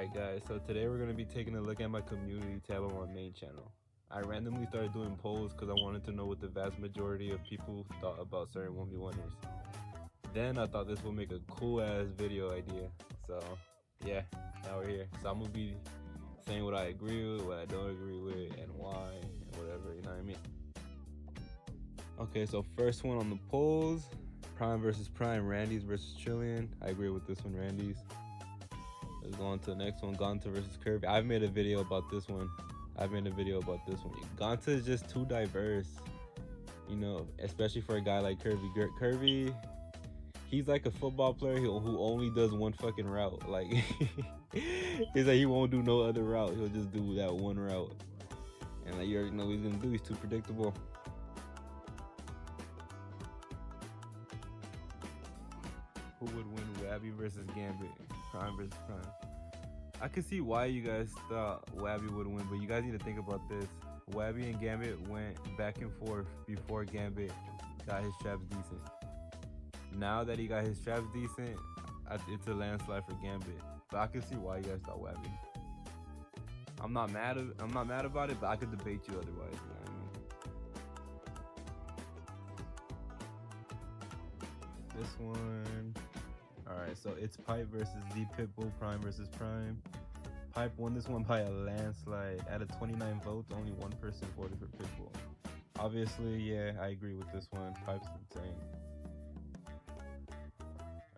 Alright guys, so today we're going to be taking a look at my community tab on my main channel. I randomly started doing polls because I wanted to know what the vast majority of people thought about certain 1v1ers. Then I thought this would make a cool ass video idea. So yeah, now we're here. So I'm going to be saying what I agree with, what I don't agree with, and why, and whatever, you know what I mean? Okay, so first one on the polls, Prime versus Prime, Randy's versus Trillion. I agree with this one, Randy's. Let's go on to the next one, Gonta versus Kirby. I've made a video about this one. Gonta is just too diverse, you know, especially for a guy like Kirby. Kirby, he's like a football player who only does one fucking route. Like, he's like, he won't do no other route. He'll just do that one route. And like, you already know what he's gonna do. He's too predictable. Who would win, Wabby versus Gambit? Prime versus Prime. I could see why you guys thought Wabby would win, but you guys need to think about this. Wabby and Gambit went back and forth before Gambit got his traps decent. Now that he got his traps decent, it's a landslide for Gambit. But I could see why you guys thought Wabby. I'm not mad about it, but I could debate you otherwise. You know what I mean? This one. Alright, so it's Pipe versus the Pitbull, Prime versus Prime. Pipe won this one by a landslide. Out of 29 votes, only one person voted for Pitbull. Obviously, yeah, I agree with this one. Pipe's insane.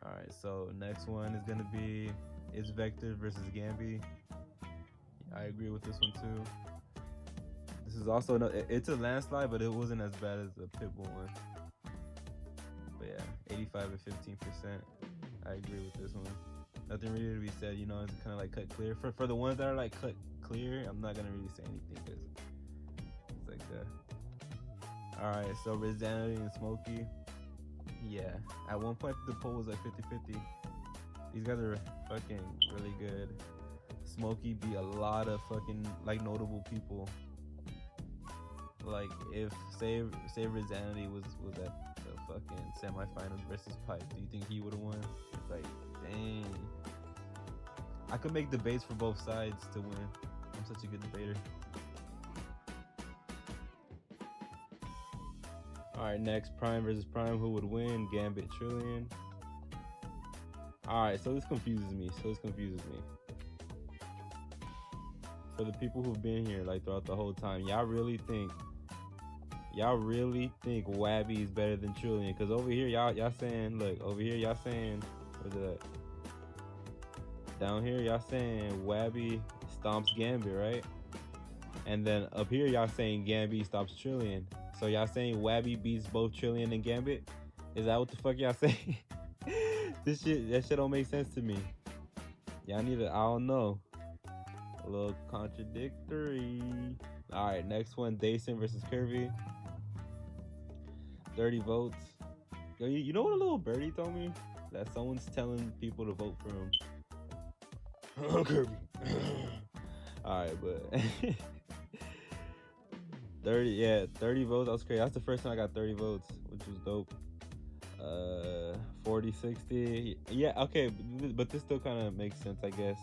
Alright, so next one is gonna be It's Vector versus Gambi. I agree with this one too. This is also it's a landslide, but it wasn't as bad as the Pitbull one. But yeah, 85 and 15%. I agree with this one. Nothing really to be said, you know, it's kind of like cut clear. For the ones that are like cut clear, I'm not gonna really say anything because it's like that. Alright, so Rizanity and Smokey. Yeah, at one point the poll was like 50-50. These guys are fucking really good. Smokey beat a lot of fucking like notable people. Like if say Rizanity was at the fucking semifinals versus Pipe, do you think he would have won? It's like, dang. I could make debates for both sides to win. I'm such a good debater. Alright, next, Prime versus Prime. Who would win? Gambit, Trillion. Alright, so this confuses me. For the people who've been here like throughout the whole time, y'all really think Wabby is better than Trillion? Because over here y'all saying, look, over here y'all saying, where's it at? Down here y'all saying Wabby stomps Gambit, right? And then up here y'all saying Gambit stops Trillion. So y'all saying Wabby beats both Trillion and Gambit? Is that what the fuck y'all saying? That shit don't make sense to me. Y'all need to, I don't know. A little contradictory. Alright, next one, Dason versus Kirby. 30 votes. Yo, you know what a little birdie told me? That someone's telling people to vote for him. Kirby. Alright, but 30 votes. That was crazy. That's the first time I got 30 votes, which was dope. 40-60. Yeah, okay, but this still kind of makes sense, I guess.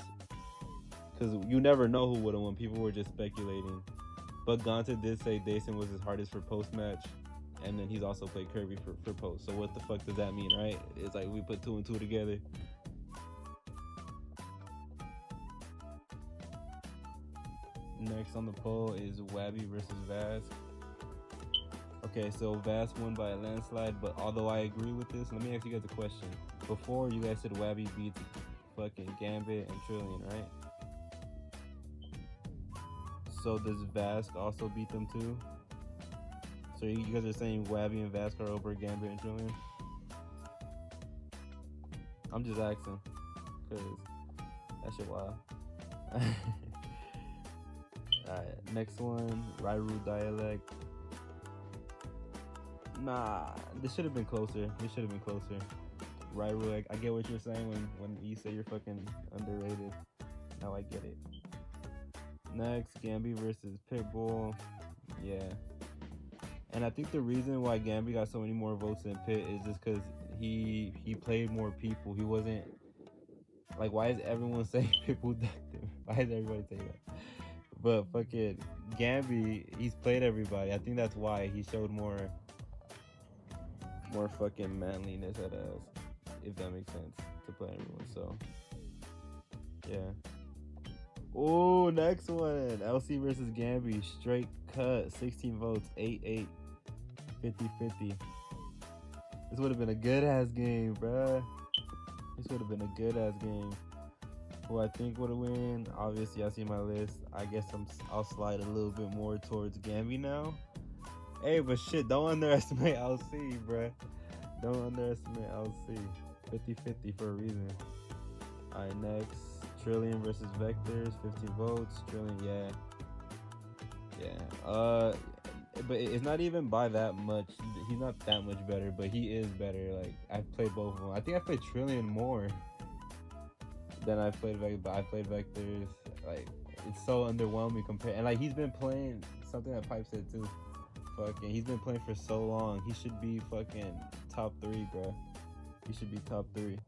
Because you never know who would have won. People were just speculating. But Gonta did say Dason was his hardest for post-match. And then he's also played Kirby for post. So what the fuck does that mean, right? It's like we put 2 and 2 together. Next on the poll is Wabby versus Vaz. Okay, so Vaz won by a landslide. But although I agree with this, let me ask you guys a question. Before, you guys said Wabby beats fucking Gambit and Trillion, right? So does Vask also beat them too? So you guys are saying Wabby and Vask are over Gambit and Trillion? I'm just asking, cause that shit wild. Alright, next one, Rairu Dialect. Nah, this should have been closer. Rairu, I get what you're saying when you say you're fucking underrated. Now I get it. Next, Gambi versus Pitbull. Yeah. And I think the reason why Gambi got so many more votes than Pit is just because he played more people. He wasn't Like, why is everyone saying Pitbull Detective? Why is everybody saying that? But fucking Gambi, he's played everybody. I think that's why he showed more fucking manliness at us, if that makes sense, to play everyone. So yeah. Oh, next one. LC versus Gambi. Straight cut. 16 votes. 8-8. 50-50. This would have been a good ass game, bruh. This would have been a good ass game. Who I think would have win? Obviously, I see my list. I guess I'll slide a little bit more towards Gambi now. Hey, but shit, don't underestimate LC, bruh. Don't underestimate LC. 50-50 for a reason. Alright, next. Trillion versus Vectors. 15 votes. Trillion, yeah. But it's not even by that much. He's not that much better, but he is better. Like, I've played both of them. I think I played Trillion more than I played Vectors, but I played Vectors. Like, it's so underwhelming compared. And like, he's been playing something that Pipe said too. Fucking, he's been playing for so long. He should be fucking top 3, bro. He should be top 3.